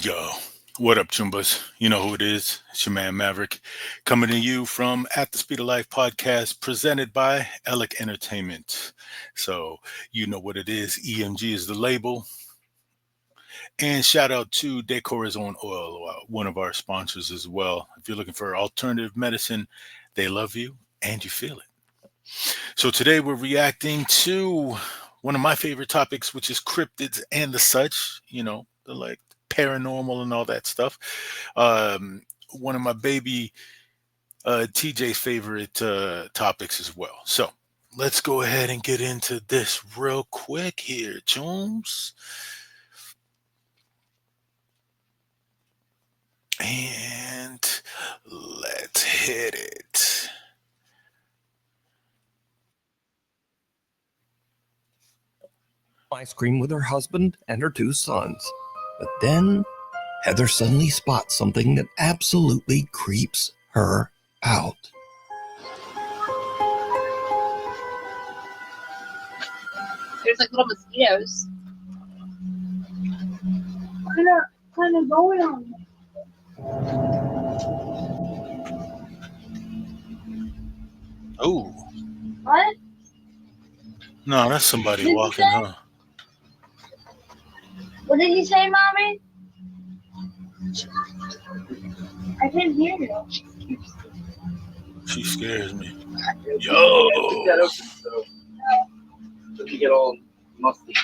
Yo, what up, Chumbas? You know who it is. It's your man Maverick, coming to you from At the Speed of Life podcast, presented by Alec Entertainment. So, you know what it is. EMG is the label. And shout out to Decor's Own Oil, one of our sponsors as well. If you're looking for alternative medicine, they love you and you feel it. So, today we're reacting to one of my favorite topics, which is cryptids and the such, the like paranormal and all that stuff. One of my baby TJ's favorite topics as well. So let's go ahead and get into this real quick here, Jones. And let's hit it. Ice cream with her husband and her two sons. But then Heather suddenly spots something that absolutely creeps her out. There's like little mosquitoes. Kind of going on. Oh. What? No, that's somebody Did you walking, say? huh? What did you say, Mommy? I can't hear you. She scares me. Keep Yo. that open so you get all musty.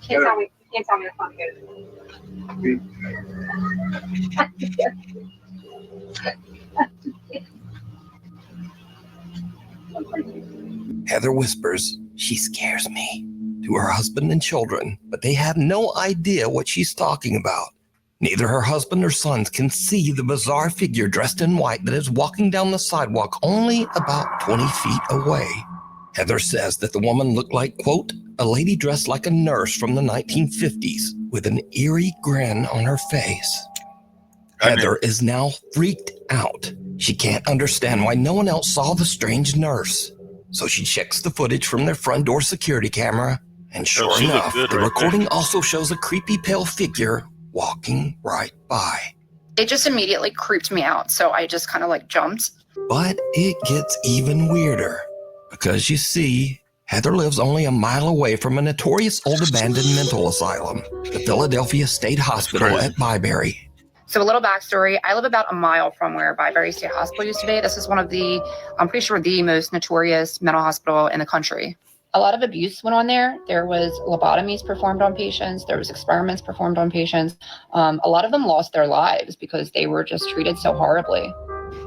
Can't tell me it's not good. Heather whispers, "She scares me," to her husband and children, but they have no idea what she's talking about. Neither her husband or sons can see the bizarre figure dressed in white that is walking down the sidewalk only about 20 feet away. Heather says that the woman looked like, quote, a lady dressed like a nurse from the 1950s with an eerie grin on her face. Heather is now freaked out. She can't understand why no one else saw the strange nurse. So she checks the footage from their front door security camera, and sure enough, the recording also shows a creepy pale figure walking right by. It just immediately creeped me out, so I just kind of like jumped. But it gets even weirder, because you see, Heather lives only a mile away from a notorious old abandoned mental asylum, the Philadelphia State Hospital at Byberry. So a little backstory, I live about a mile from where Byberry State Hospital used to be. This is one of the, I'm pretty sure, the most notorious mental hospital in the country. A lot of abuse went on there. There was lobotomies performed on patients. There was experiments performed on patients. A lot of them lost their lives because they were just treated so horribly.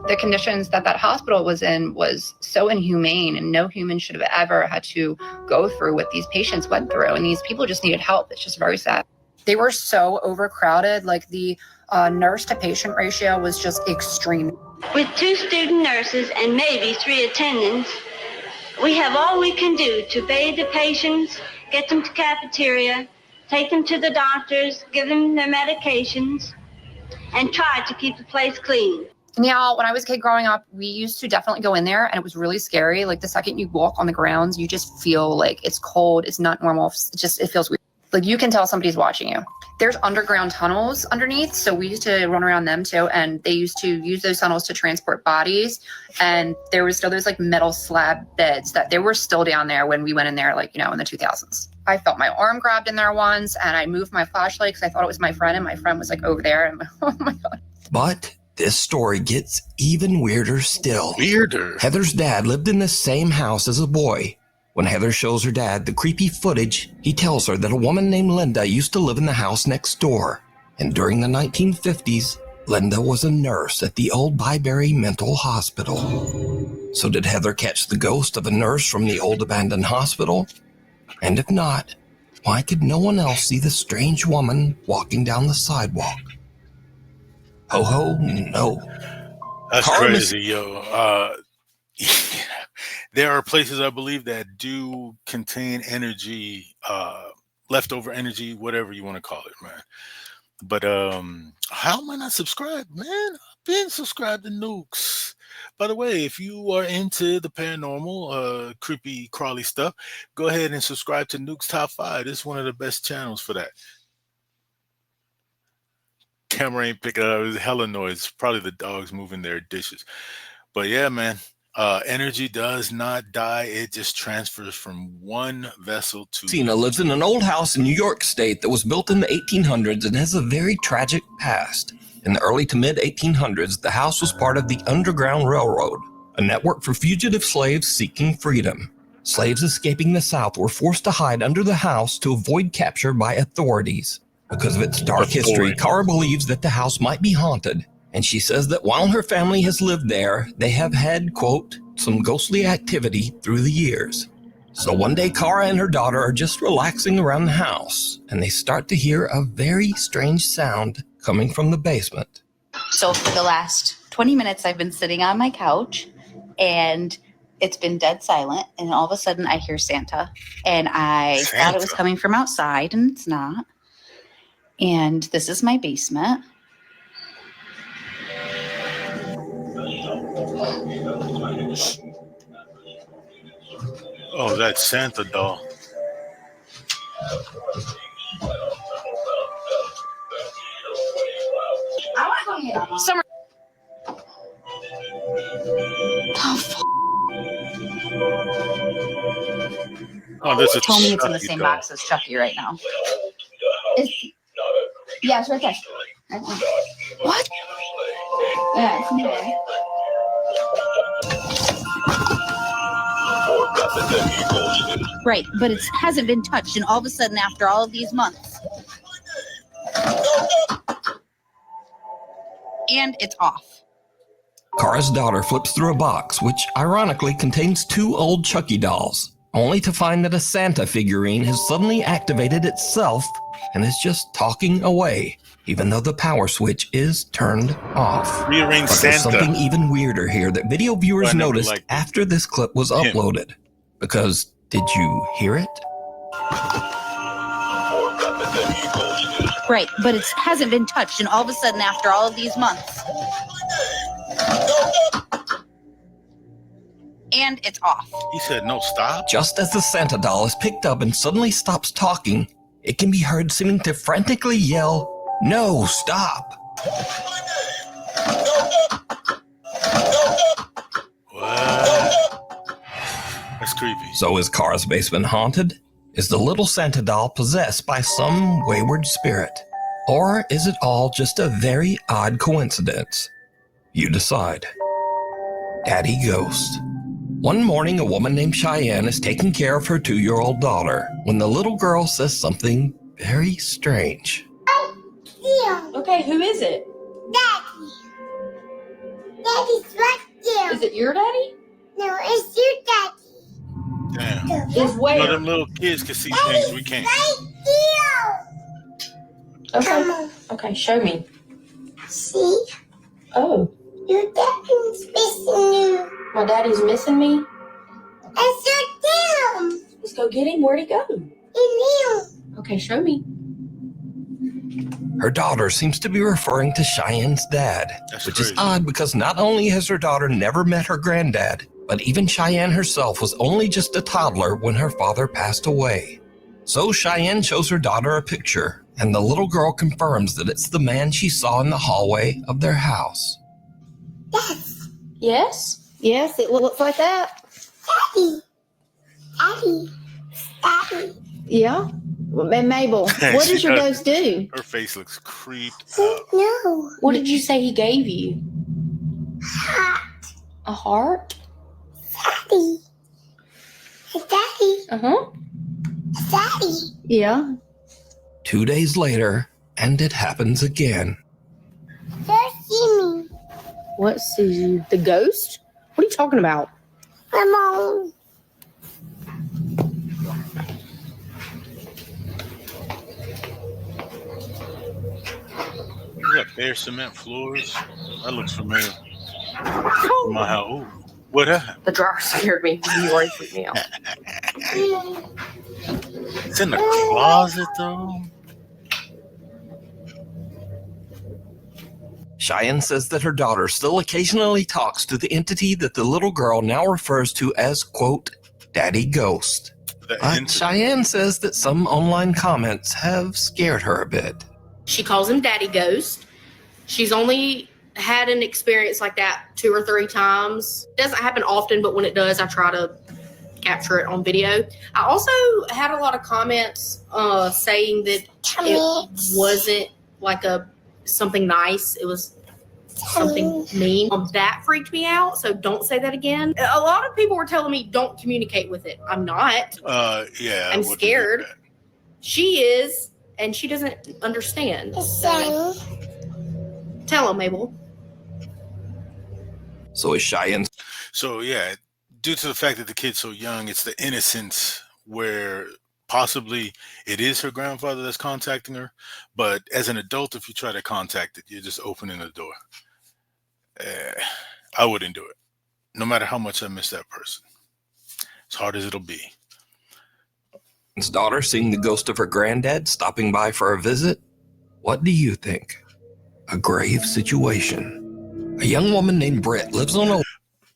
The conditions that hospital was in was so inhumane, and no human should have ever had to go through what these patients went through. And these people just needed help. It's just very sad. They were so overcrowded. Like the nurse to patient ratio was just extreme. With 2 student nurses and maybe 3 attendants, we have all we can do to bathe the patients, get them to cafeteria, take them to the doctors, give them their medications, and try to keep the place clean. Yeah, when I was a kid growing up, we used to definitely go in there, and it was really scary. Like the second you walk on the grounds, you just feel like it's cold. It's not normal. It feels weird. Like you can tell somebody's watching you. There's underground tunnels underneath, so we used to run around them too, and they used to use those tunnels to transport bodies. And there was still those like metal slab beds that they were still down there when we went in there, like, in the 2000s. I felt my arm grabbed in there once, and I moved my flashlight because I thought it was my friend, and my friend was like over there, and oh my God. But this story gets even weirder still. Weirder. Heather's dad lived in the same house as a boy. When Heather shows her dad the creepy footage, he tells her that a woman named Linda used to live in the house next door. And during the 1950s, Linda was a nurse at the old Byberry Mental Hospital. So did Heather catch the ghost of a nurse from the old abandoned hospital? And if not, why could no one else see the strange woman walking down the sidewalk? Ho ho, no. That's crazy, yo. There are places, I believe, that do contain energy, leftover energy, whatever you want to call it, man. But how am I not subscribed, man? I've been subscribed to Nukes. By the way, if you are into the paranormal, creepy, crawly stuff, go ahead and subscribe to Nukes Top 5. This is one of the best channels for that. camera ain't picking it up. It was hella noise. Probably the dogs moving their dishes. But yeah, man, energy does not die. It just transfers from one vessel to Tina lives in an old house in New York State that was built in the 1800s and has a very tragic past. In the early to mid 1800s, the house was part of the Underground Railroad, a network for fugitive slaves seeking freedom. Slaves escaping the South were forced to hide under the house to avoid capture by authorities. Because of its dark history, Cara believes that the house might be haunted, and she says that while her family has lived there, they have had, quote, some ghostly activity through the years. So one day, Cara and her daughter are just relaxing around the house, and they start to hear a very strange sound coming from the basement. So for the last 20 minutes, I've been sitting on my couch, and it's been dead silent, and all of a sudden I hear Santa, and I thought it was coming from outside, and it's not. And this is my basement. Oh, that Santa doll. I want to go ahead. Summer. Oh, this is Tell me it's in the Chucky same doll. box as Chucky right now. Yeah, it's right there. Right there. What? Yeah, it's in there. Right, but it hasn't been touched, and all of a sudden, after all of these months, and it's off. Cara's daughter flips through a box, which ironically contains 2 old Chucky dolls, only to find that a Santa figurine has suddenly activated itself and is just talking away, even though the power switch is turned off. Rearrange But there's Santa. something even weirder here that video viewers I never noticed liked it. after this clip was uploaded. Because, did you hear it? Right, but it hasn't been touched, and all of a sudden, after all of these months, and it's off. He said, no, stop. Just as the Santa doll is picked up and suddenly stops talking, it can be heard seeming to frantically yell, "No, stop!" What? That's creepy. So is Cara's basement haunted? Is the little Santa doll possessed by some wayward spirit? Or is it all just a very odd coincidence? You decide. Daddy Ghost. One morning, a woman named Cheyenne is taking care of her 2-year-old daughter when the little girl says something very strange. Yeah, Okay, who is it? Daddy. Daddy's right there. Is it your daddy? No, it's your daddy. Damn. Is You know, where? them little kids can see things we can't. Right here. Come Okay, on. okay, show me. See? Oh, Your daddy's missing you. my daddy's missing me? It's your him. Let's go get him. Where'd he go? In you. Okay, show me. Her daughter seems to be referring to Cheyenne's dad, That's which crazy. is odd because not only has her daughter never met her granddad, but even Cheyenne herself was only just a toddler when her father passed away. So Cheyenne shows her daughter a picture, and the little girl confirms that it's the man she saw in the hallway of their house. Yes. Yes? Yes, it looks like that. Daddy. Daddy. Daddy. Yeah? And Mabel, what She does your does. ghost do? Her face looks creeped Oh, up. no. What did you say he gave you? Hot. A heart? Daddy. Daddy. Uh-huh. Daddy. Yeah. 2 days later, and it happens again. Just see me. What sees you? The ghost? What are you talking about? Come on. You got bare cement floors. That looks familiar. My house. Ooh, what happened? The drawer scared me. You already freaked me out. It's in the closet, though. Cheyenne says that her daughter still occasionally talks to the entity that the little girl now refers to as, quote, Daddy Ghost. That But entity. Cheyenne says that some online comments have scared her a bit. She calls him Daddy Ghost. She's only had an experience like that 2 or 3 times. It doesn't happen often, but when it does, I try to capture it on video. I also had a lot of comments saying that it wasn't like something nice. It was something mean. That freaked me out, so don't say that again. A lot of people were telling me don't communicate with it. I'm not. Yeah. I'm scared. She is, and she doesn't understand. So, tell him, Mabel. So is Cheyenne. So yeah, due to the fact that the kid's so young, it's the innocence where possibly it is her grandfather that's contacting her. But as an adult, if you try to contact it, you're just opening the door. I wouldn't do it, no matter how much I miss that person. As hard as it'll be. His daughter seeing the ghost of her granddad stopping by for a visit. What do you think? A grave situation. A young woman named Britt lives on a...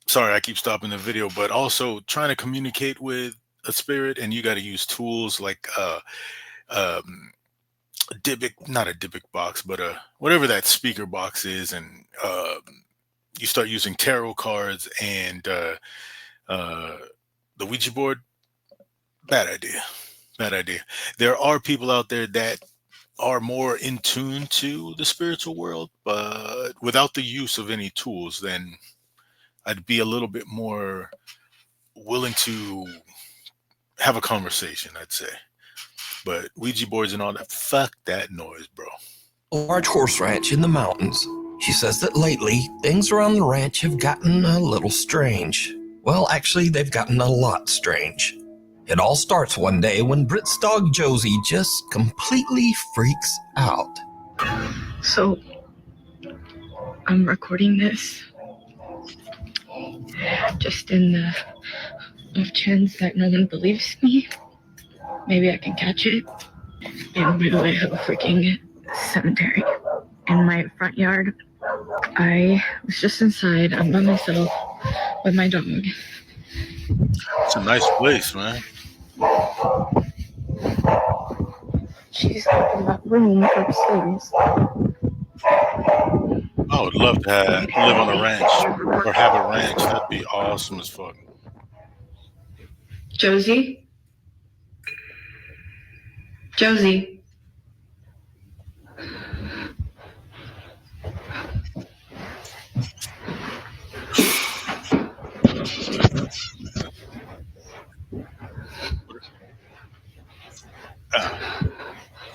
Sorry, I keep stopping the video, but also trying to communicate with a spirit, and you got to use tools like Dybbuk, not a Dybbuk box, but whatever that speaker box is, and you start using tarot cards and the Ouija board. Bad idea. There are people out there that are more in tune to the spiritual world, but without the use of any tools, then I'd be a little bit more willing to have a conversation, I'd say. But Ouija boards and all that, fuck that noise, bro. A large horse ranch in the mountains. She says that lately, things around the ranch have gotten a little strange. Well, actually, they've gotten a lot strange. It all starts one day when Britt's dog Josie just completely freaks out. So, I'm recording this just in the off chance that no one believes me. Maybe I can catch it. And by the way, I have a freaking cemetery in my front yard. I was just inside. I'm by myself with my dog. It's a nice place, man. She's up in that room upstairs. I would love to live on a ranch or have a ranch. That'd be awesome as fuck. Josie? Josie?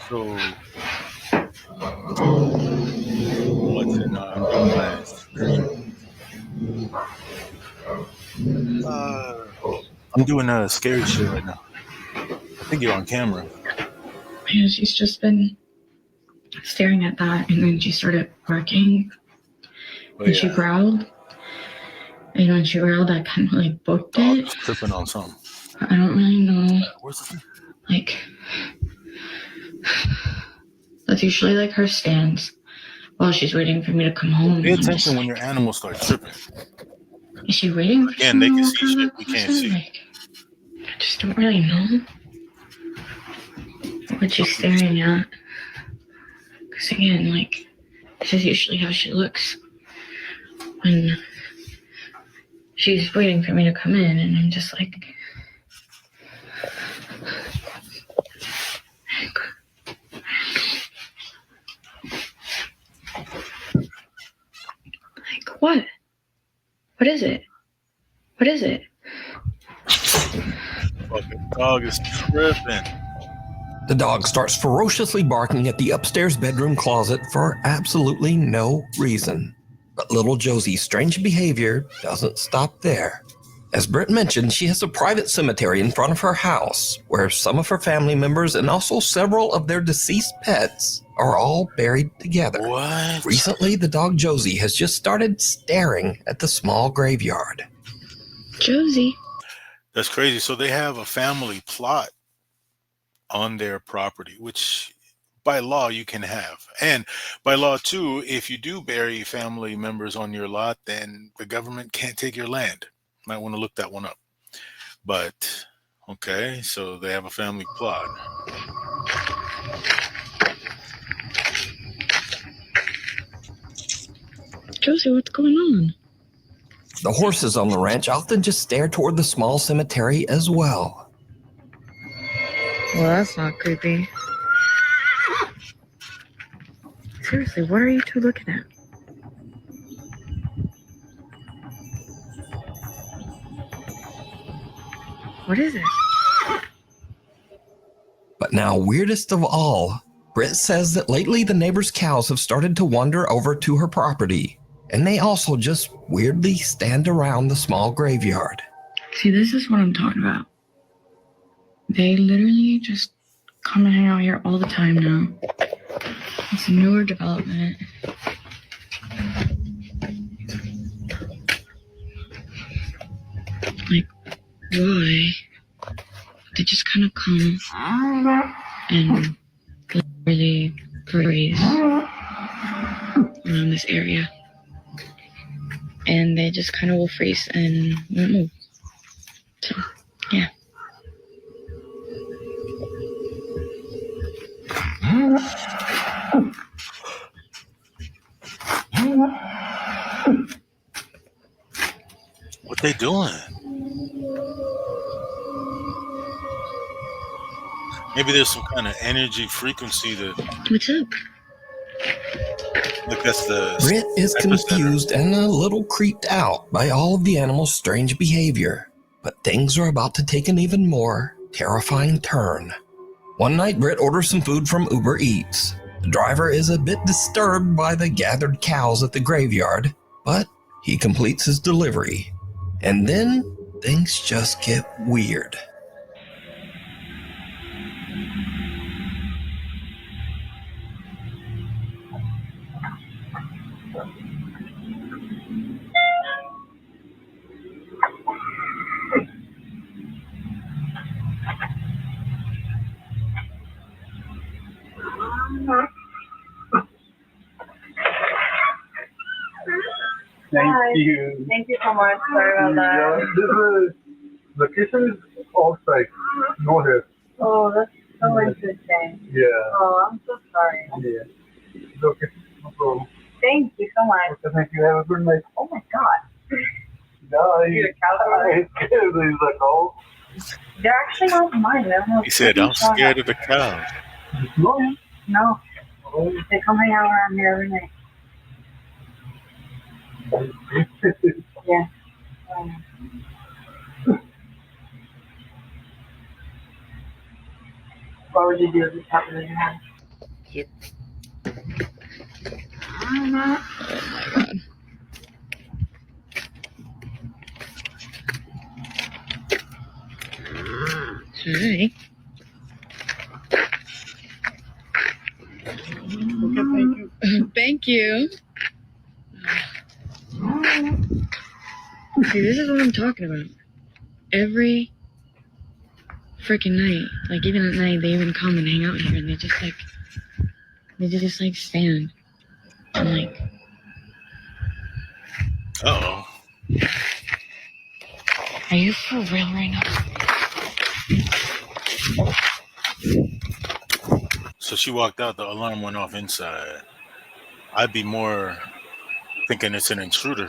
So, what's in my screen? I'm doing a scary shit right now. I think you're on camera. Yeah, she's just been staring at that, and then she started barking, and she growled. And when she growled, I kind of like booked it. Tripping on something. I don't really know. Where's the thing? Like, that's usually like her stance while she's waiting for me to come home. Pay attention when your animals start tripping. Is she waiting for Again, they can see shit we can't see. Like, I just don't really know what she's staring at. Because again, like, this is usually how she looks when she's waiting for me to come in, and I'm just like, what? What is it? What is it? Fucking dog is tripping. The dog starts ferociously barking at the upstairs bedroom closet for absolutely no reason. But little Josie's strange behavior doesn't stop there. As Britt mentioned, she has a private cemetery in front of her house where some of her family members and also several of their deceased pets are all buried together. What? Recently, the dog Josie has just started staring at the small graveyard. Josie. That's crazy. So they have a family plot on their property, which by law you can have. And by law too, if you do bury family members on your lot, then the government can't take your land. Might want to look that one up. But okay, so they have a family plot. Josie, what's going on? The horses on the ranch often just stare toward the small cemetery as well. Well, that's not creepy. Seriously, what are you two looking at? What is it? But now, weirdest of all, Britt says that lately the neighbors' cows have started to wander over to her property, and they also just weirdly stand around the small graveyard. See, this is what I'm talking about. They literally just come and hang out here all the time now. It's a newer development. Like, why? They just kind of come and really graze around this area. And they just kind of will freeze and won't move. So, yeah. What they doing? Maybe there's some kind of energy frequency that. What's up? Like that's the. Britt is epicenter. confused and a little creeped out by all of the animals' strange behavior. But things are about to take an even more terrifying turn. One night, Britt orders some food from Uber Eats. The driver is a bit disturbed by the gathered cows at the graveyard, but he completes his delivery. And then things just get weird. Thank you. Thank you so much. Sorry about that. Yeah, this is, the kitchen is outside, no here. Oh, that's so interesting. Yeah. Oh, I'm so sorry. Yeah. Okay, no problem. Thank you so much. Okay, thank you. Have a good night. Oh my God. Yeah, You're a cow. he's scared. He's like, oh. They're actually not mine. They're almost He said, "I'm scared of the cows." No. No. They come hang out around here every night. Yeah. What would you do if this happened in your house? Oh my god. Hi. Thank you. See, this is what I'm talking about. Every freaking night, like even at night, they even come and hang out here, and they just like stand and like. Uh-oh. Are you for real right now? So she walked out, the alarm went off inside. I'd be more thinking it's an intruder.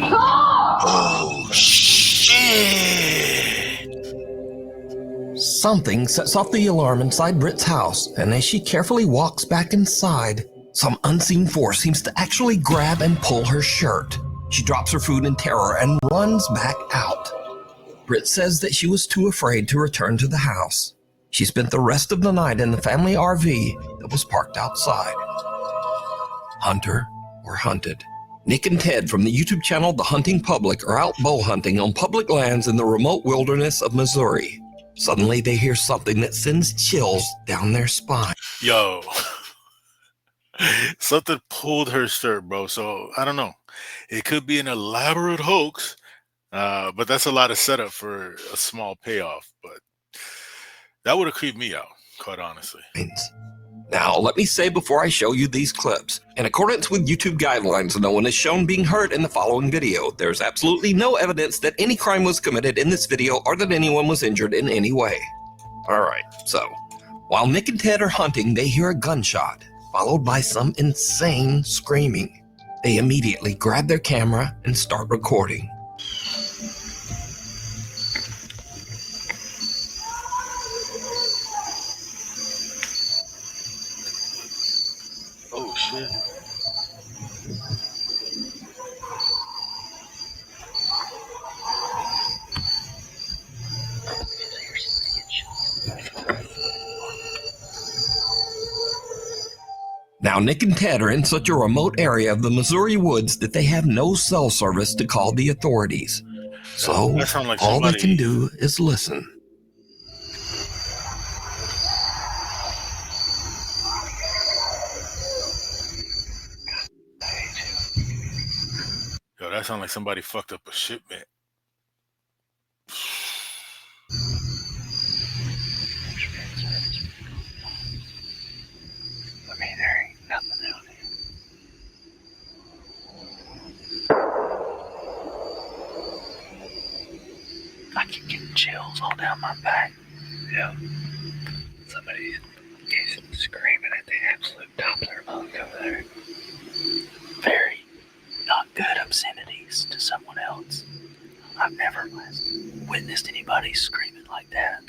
Oh, shit! Something sets off the alarm inside Britt's house, and as she carefully walks back inside, some unseen force seems to actually grab and pull her shirt. She drops her food in terror and runs back out. Britt says that she was too afraid to return to the house. She spent the rest of the night in the family RV that was parked outside. Hunter or hunted. Nick and Ted from the YouTube channel The Hunting Public are out bow hunting on public lands in the remote wilderness of Missouri. Suddenly they hear something that sends chills down their spine. Yo. Something pulled her shirt, bro. So, I don't know. It could be an elaborate hoax, but that's a lot of setup for a small payoff. But that would have creeped me out, quite honestly. Now, let me say before I show you these clips, in accordance with YouTube guidelines, no one is shown being hurt in the following video. There's absolutely no evidence that any crime was committed in this video or that anyone was injured in any way. All right, so while Nick and Ted are hunting, they hear a gunshot, followed by some insane screaming. They immediately grab their camera and start recording. Oh, shit. Now, Nick and Ted are in such a remote area of the Missouri woods that they have no cell service to call the authorities. So, That sound like all they somebody- can do is listen. Yo, that sounds like somebody fucked up a shipment. I mean, there ain't nothing out here. I keep getting chills all down my back. Yeah. Somebody's screaming at the absolute top of their lungs over there. Very not good obscenities to someone else. I've never witnessed anybody screaming like that.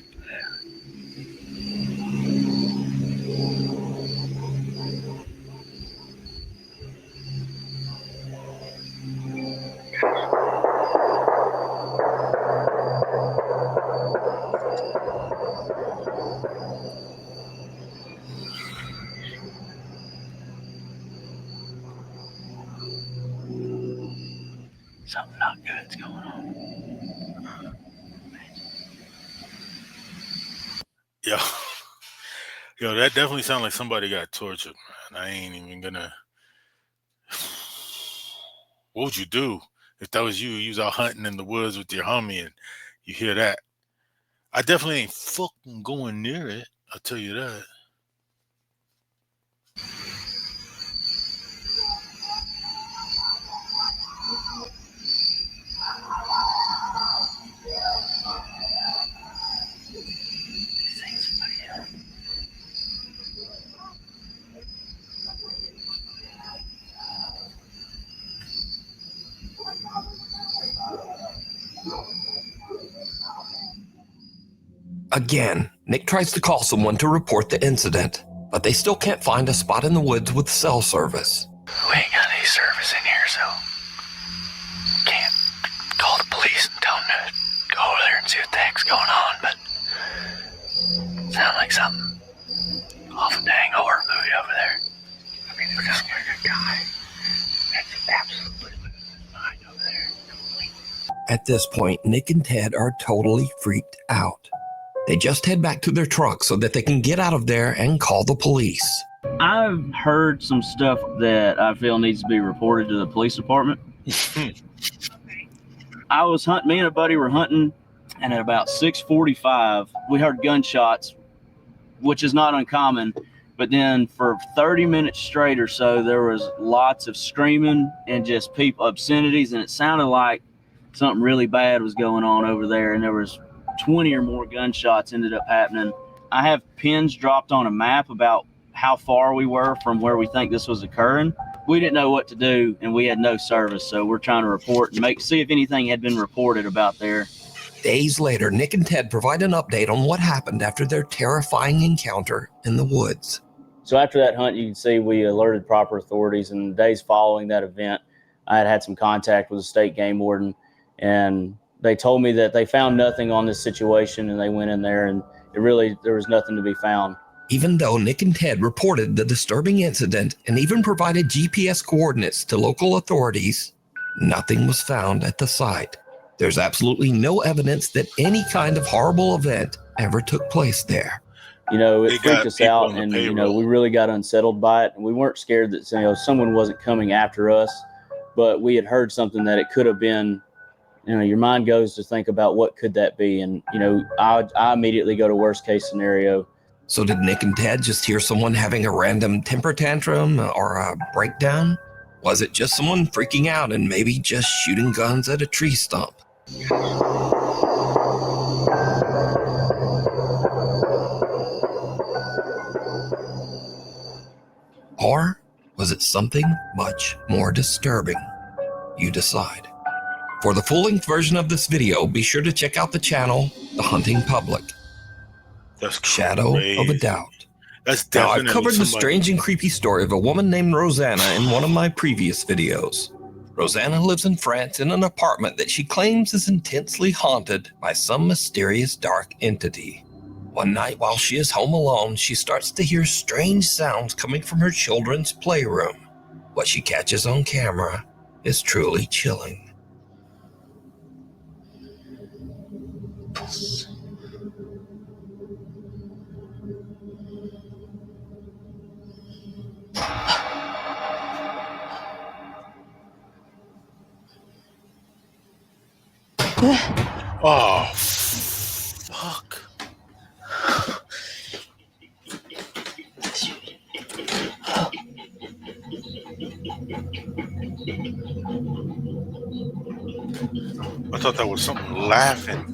Something not good's going on. Yo, yo, that definitely sounds like somebody got tortured, man. I ain't even gonna. What would you do if that was you? You was out hunting in the woods with your homie and you hear that. I definitely ain't fucking going near it. I'll tell you that. Again, Nick tries to call someone to report the incident, but they still can't find a spot in the woods with cell service. We ain't got any service in here, so can't call the police and tell them to go over there and see what the heck's going on, but sound like something off a dang horror movie over there. I mean, it sounds like a guy that's absolutely losing his mind over there. At this point, Nick and Ted are totally freaked out. They just head back to their truck so that they can get out of there and call the police. I've heard some stuff that I feel needs to be reported to the police department. I was hunting, me and a buddy were hunting, and at about 6:45, we heard gunshots, which is not uncommon. But then for 30 minutes straight or so, there was lots of screaming and just people obscenities, and it sounded like something really bad was going on over there, and there was 20 or more gunshots ended up happening. I have pins dropped on a map about how far we were from where we think this was occurring. We didn't know what to do, and we had no service, so we're trying to report and see if anything had been reported about there. Days later, Nick and Ted provide an update on what happened after their terrifying encounter in the woods. So after that hunt, you can see we alerted proper authorities, and the days following that event, I had some contact with the state game warden, and they told me that they found nothing on this situation, and they went in there, and there was nothing to be found. Even though Nick and Ted reported the disturbing incident and even provided GPS coordinates to local authorities, nothing was found at the site. There's absolutely no evidence that any kind of horrible event ever took place there. You know, it freaked us out, and you know, we really got unsettled by it, and we weren't scared that someone wasn't coming after us, but we had heard something that it could have been. You know, your mind goes to think about what could that be, and you know, I immediately go to worst case scenario. So did Nick and Ted just hear someone having a random temper tantrum or a breakdown? Was it just someone freaking out and maybe just shooting guns at a tree stump? Or was it something much more disturbing? You decide. For the full-length version of this video, be sure to check out the channel, The Hunting Public. That's Shadow of a Doubt. That's Now, definitely I've covered the somebody. strange and creepy story of a woman named Rosanna in one of my previous videos. Rosanna lives in France in an apartment that she claims is intensely haunted by some mysterious dark entity. One night while she is home alone, she starts to hear strange sounds coming from her children's playroom. What she catches on camera is truly chilling. Oh, fuck. I thought that was something laughing.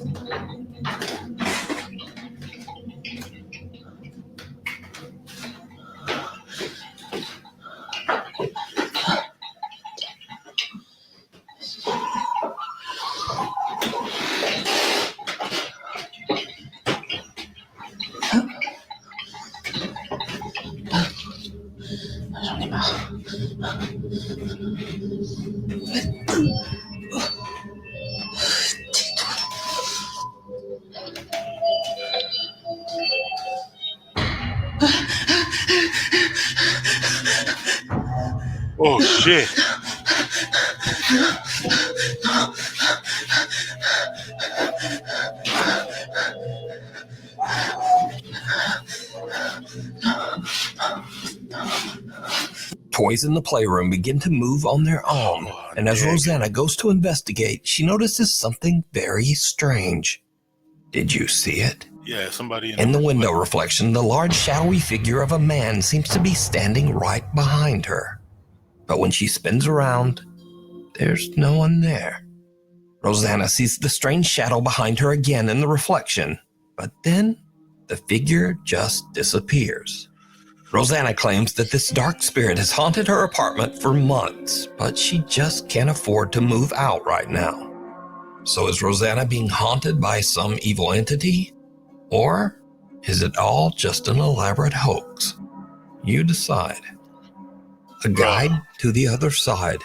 Oh, shit. Toys in the playroom begin to move on their own, and as Rosanna goes to investigate, she notices something very strange. Did you see it? Yeah, somebody In the window reflection, the large shadowy figure of a man seems to be standing right behind her. But when she spins around, there's no one there. Rosanna sees the strange shadow behind her again in the reflection, but then the figure just disappears. Rosanna claims that this dark spirit has haunted her apartment for months, but she just can't afford to move out right now. So is Rosanna being haunted by some evil entity? Or is it all just an elaborate hoax? You decide. A guide to the other side.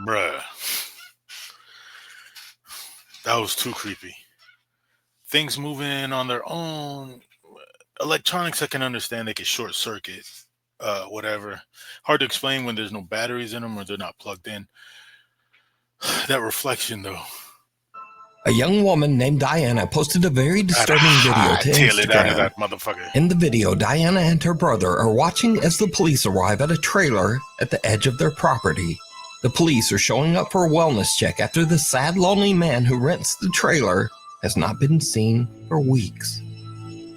Bruh. That was too creepy. Things moving on their own. Electronics, I can understand they can short circuit, whatever. Hard to explain when there's no batteries in them or they're not plugged in. That reflection, though. A young woman named Diana posted a very disturbing video to Instagram. That motherfucker. In the video, Diana and her brother are watching as the police arrive at a trailer at the edge of their property. The police are showing up for a wellness check after the sad, lonely man who rents the trailer has not been seen for weeks.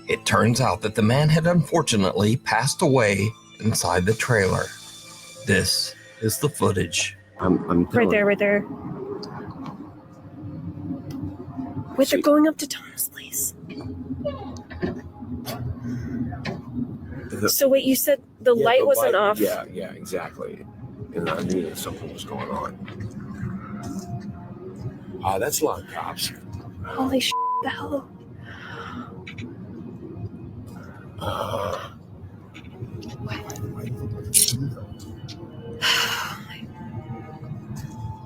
It turns out that the man had unfortunately passed away inside the trailer. This is the footage. Right there. Wait, they're going up to Tom's place. So wait, you said the light wasn't off? Yeah, exactly. And I knew that something was going on. That's a lot of cops. Holy shit, the hell?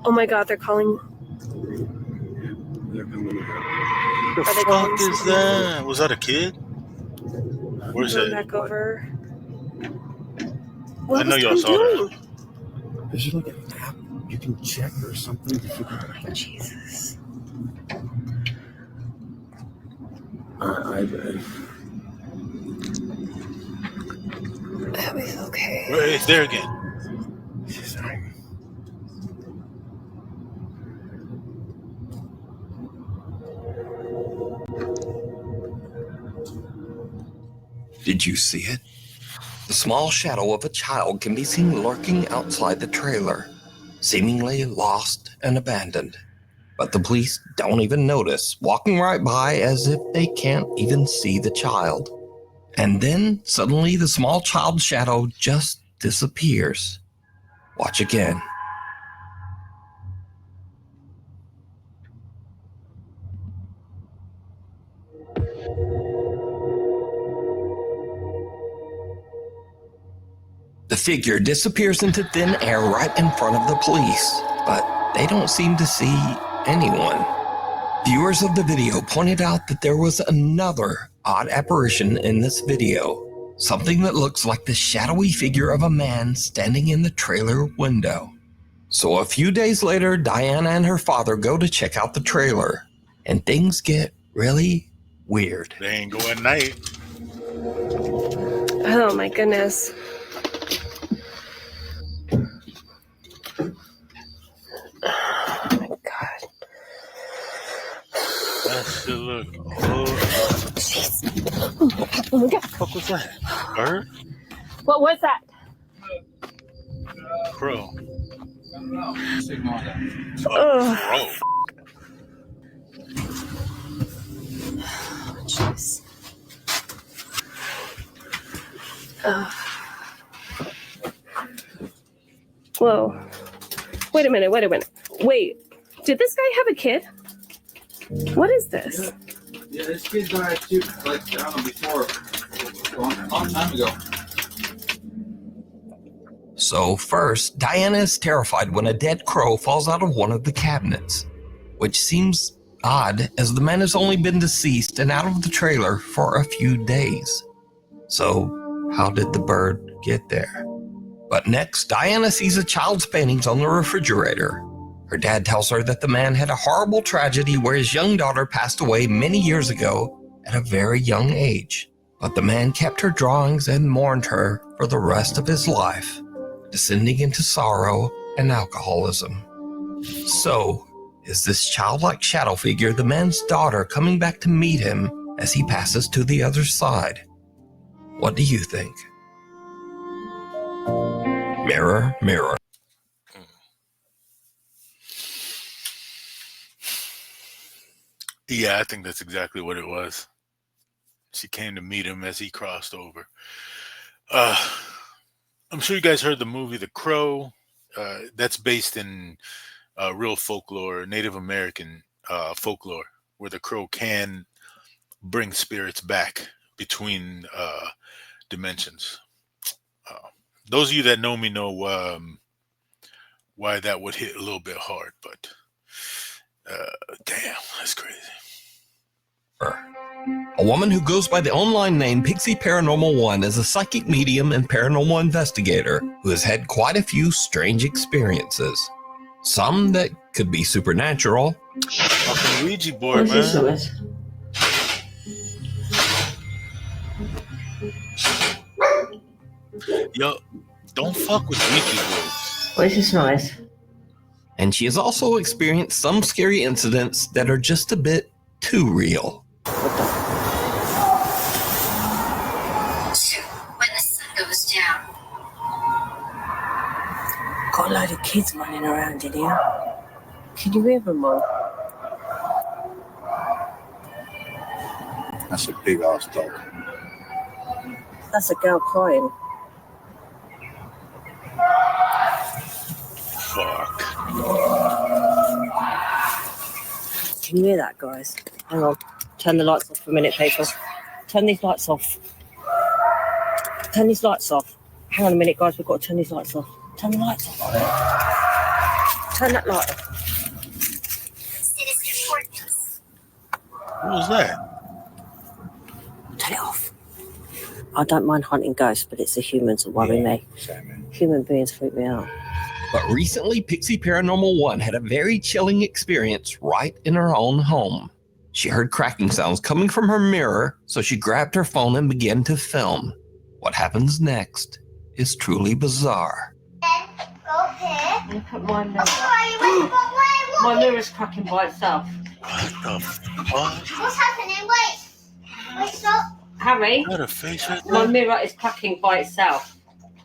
Oh my god, they're calling. They're coming in. The fuck is that? Was that a kid? Where's that? Back over. I know y'all saw that. Is there like an app you can check or something to figure out? Jesus. Abby's okay. Wait, it's there again. Sorry. Did you see it? The small shadow of a child can be seen lurking outside the trailer, seemingly lost and abandoned. But the police don't even notice, walking right by as if they can't even see the child. And then suddenly the small child's shadow just disappears. Watch again. The figure disappears into thin air right in front of the police, but they don't seem to see anyone. Viewers of the video pointed out that there was another odd apparition in this video, something that looks like the shadowy figure of a man standing in the trailer window. So a few days later, Diana and her father go to check out the trailer, and things get really weird. They ain't go at night. Oh my goodness. Oh my God. That shit look. Oh, Jeez. Oh my God. What was that? Bird? What was that? Crow. Oh. Jeez. Whoa. Wait a minute. Wait, did this guy have a kid? What is this? Yeah, this kid died too, like, I don't know, before, a long time ago. So first, Diana is terrified when a dead crow falls out of one of the cabinets, which seems odd as the man has only been deceased and out of the trailer for a few days. So how did the bird get there? But next, Diana sees a child's paintings on the refrigerator. Her dad tells her that the man had a horrible tragedy where his young daughter passed away many years ago at a very young age. But the man kept her drawings and mourned her for the rest of his life, descending into sorrow and alcoholism. So, is this childlike shadow figure the man's daughter coming back to meet him as he passes to the other side? What do you think? Mirror, mirror. Yeah, I think that's exactly what it was. She came to meet him as he crossed over. I'm sure you guys heard the movie The Crow. That's based in real folklore, Native American folklore, where the crow can bring spirits back between dimensions. Those of you that know me know why that would hit a little bit hard, but damn, that's crazy. A woman who goes by the online name Pixie Paranormal 1 is a psychic medium and paranormal investigator who has had quite a few strange experiences. Some that could be supernatural. Fucking Ouija board, man. Yo, don't fuck with Ouija boards. What is this noise? And she has also experienced some scary incidents that are just a bit too real. When the sun goes down. Got a load of kids running around in here. Can you hear them all? That's a big ass dog. That's a girl crying. Fuck. Can you hear that, guys? Hang on. Turn the lights off for a minute, people. Turn these lights off. Turn these lights off. Hang on a minute, guys. We've got to turn these lights off. Turn the lights off. Turn that light off. What was that? Turn it off. I don't mind hunting ghosts, but it's the humans that worry me. Human beings freak me out. But recently, Pixie Paranormal 1 had a very chilling experience right in her own home. She heard cracking sounds coming from her mirror, so she grabbed her phone and began to film. What happens next is truly bizarre. Look at my mirror. My mirror's cracking by itself. What the fuck? What's happening? Wait, stop. Harry, Got a face right my there? mirror is cracking by itself.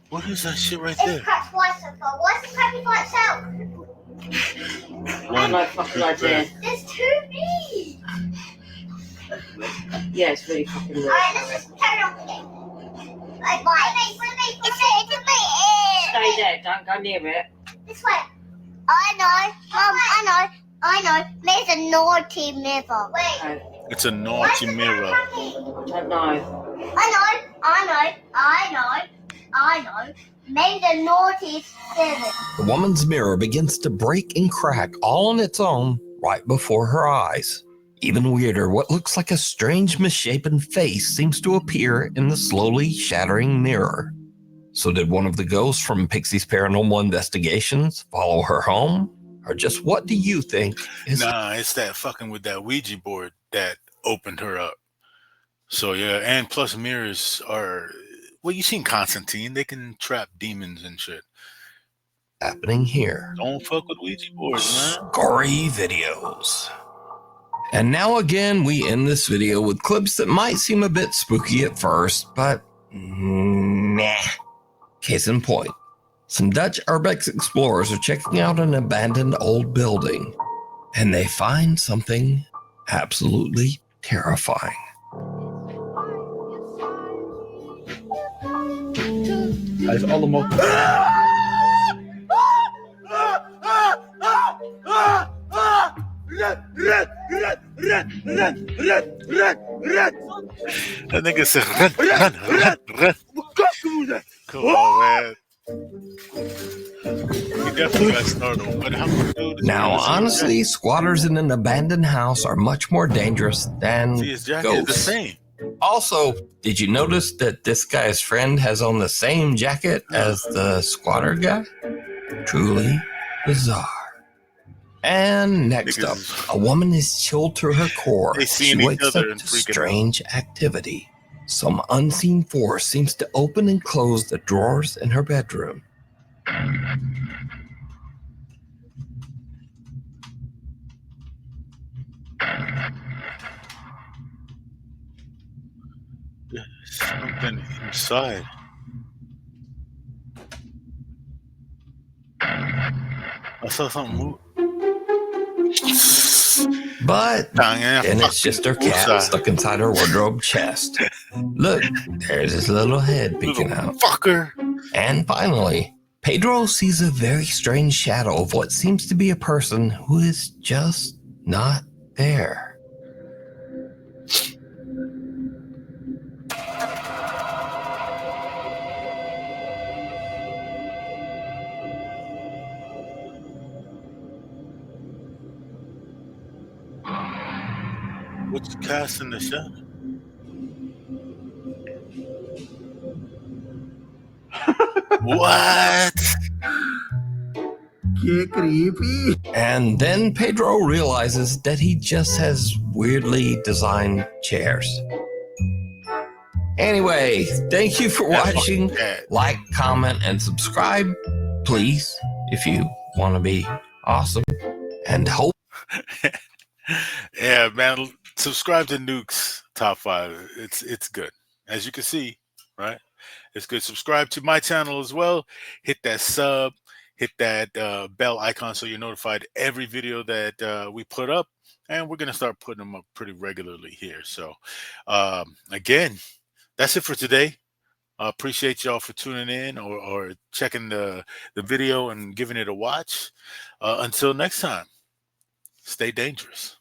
What is that shit right It's there? cracked twice so far. Why is it cracking by itself? I have no fucking idea. There's too big. Yeah, it's really fucking weird. Alright, let's just turn it off again. Bye. It's a stay there. Don't go near it. This way. I know. Mum, I know. There's a naughty mirror. Wait. It's a naughty mirror. I don't know. I know. Made a naughty 7. The woman's mirror begins to break and crack all on its own right before her eyes. Even weirder, what looks like a strange misshapen face seems to appear in the slowly shattering mirror. So did one of the ghosts from Pixie's Paranormal Investigations follow her home? Or just what do you think is... Nah, it's that fucking with that Ouija board that opened her up. So yeah, and plus mirrors are... Well, you seen Constantine. They can trap demons and shit. happening here? Don't fuck with Ouija boards, man. Gory videos. And now again, we end this video with clips that might seem a bit spooky at first, but nah. Case in point, some Dutch urbex explorers are checking out an abandoned old building, and they find something absolutely terrifying. Hij is allemaal... That nigga said, run. Come on, man. You definitely got started. But how much dude is Now, honestly, squatters in an abandoned house are much more dangerous than his jacket is the ghosts. same. Also, did you notice that this guy's friend has on the same jacket as the squatter guy? Truly bizarre. And next up, a woman is chilled to her core. They She seen each wakes other up and to freaking out. strange activity. Some unseen force seems to open and close the drawers in her bedroom. Something inside. I saw something move. But then it's just her cat stuck inside her wardrobe chest. Look, there's his little head peeking out. Fucker. And finally, Pedro sees a very strange shadow of what seems to be a person who is just not there. What's casting the shadow? What? Qué creepy. And then Pedro realizes that he just has weirdly designed chairs. Anyway, thank you for watching. Like, comment, and subscribe, please, if you want to be awesome. And hope. Yeah, man. Subscribe to Nuke's Top 5. It's good. As you can see, right? It's good. Subscribe to my channel as well. Hit that sub. Hit that bell icon so you're notified every video that we put up. And we're going to start putting them up pretty regularly here. So, again, that's it for today. I appreciate y'all for tuning in or checking the video and giving it a watch. Until next time, stay dangerous.